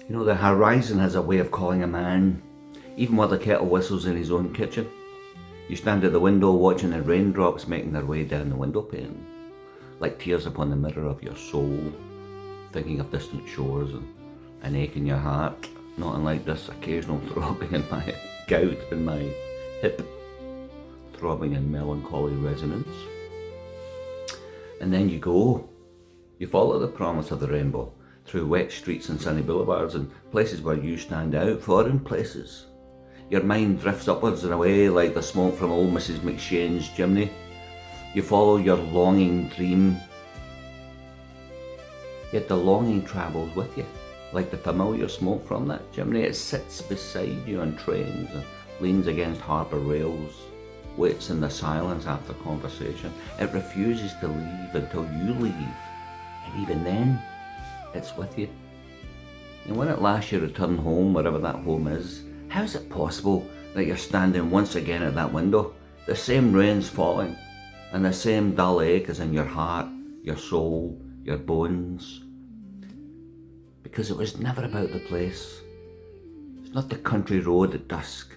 You know, the horizon has a way of calling a man, even while the kettle whistles in his own kitchen. You stand at the window watching the raindrops making their way down the window pane, like tears upon the mirror of your soul, thinking of distant shores and an ache in your heart, not unlike this occasional throbbing in my gout in my hip, throbbing in melancholy resonance. And then you go. You follow the promise of the rainbow through wet streets and sunny boulevards and places where you stand out, foreign places. Your mind drifts upwards and away like the smoke from old Mrs. McShane's chimney. You follow your longing dream, yet the longing travels with you, like the familiar smoke from that chimney. It sits beside you on trains and leans against harbour rails, waits in the silence after conversation. It refuses to leave until you leave, and even then, it's with you. And when at last you return home, wherever that home is, how is it possible that you're standing once again at that window? The same rain's falling, and the same dull ache is in your heart, your soul, your bones. Because it was never about the place. It's not the country road at dusk.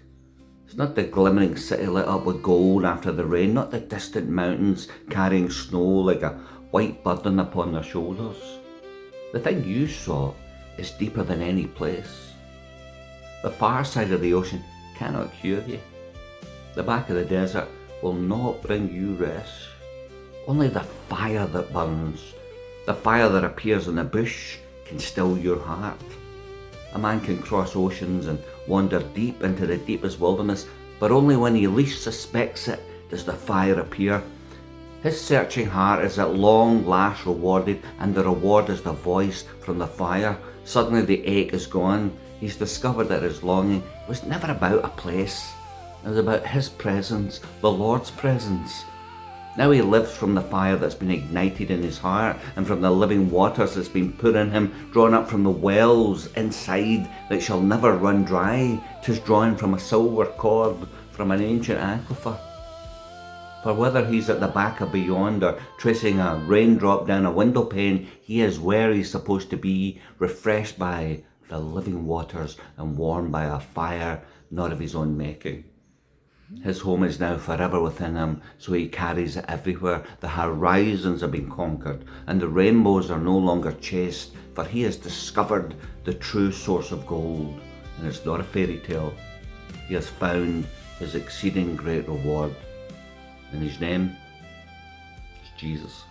It's not the glimmering city lit up with gold after the rain, not the distant mountains carrying snow like a white burden upon their shoulders. The thing you sought is deeper than any place. The far side of the ocean cannot cure you. The back of the desert will not bring you rest. Only the fire that burns, the fire that appears in the bush, can still your heart. A man can cross oceans and wander deep into the deepest wilderness, but only when he least suspects it does the fire appear. His searching heart is at long last rewarded, and the reward is the voice from the fire. Suddenly the ache is gone. He's discovered that his longing was never about a place. It was about his presence, the Lord's presence. Now he lives from the fire that's been ignited in his heart, and from the living waters that's been put in him, drawn up from the wells inside that shall never run dry. 'Tis drawn from a silver cord from an ancient aquifer. For whether he's at the back of beyond or tracing a raindrop down a window pane, he is where he's supposed to be, refreshed by the living waters and warmed by a fire not of his own making. His home is now forever within him, so he carries it everywhere. The horizons have been conquered, and the rainbows are no longer chased, for he has discovered the true source of gold, and it's not a fairy tale. He has found his exceeding great reward, and his name is Jesus.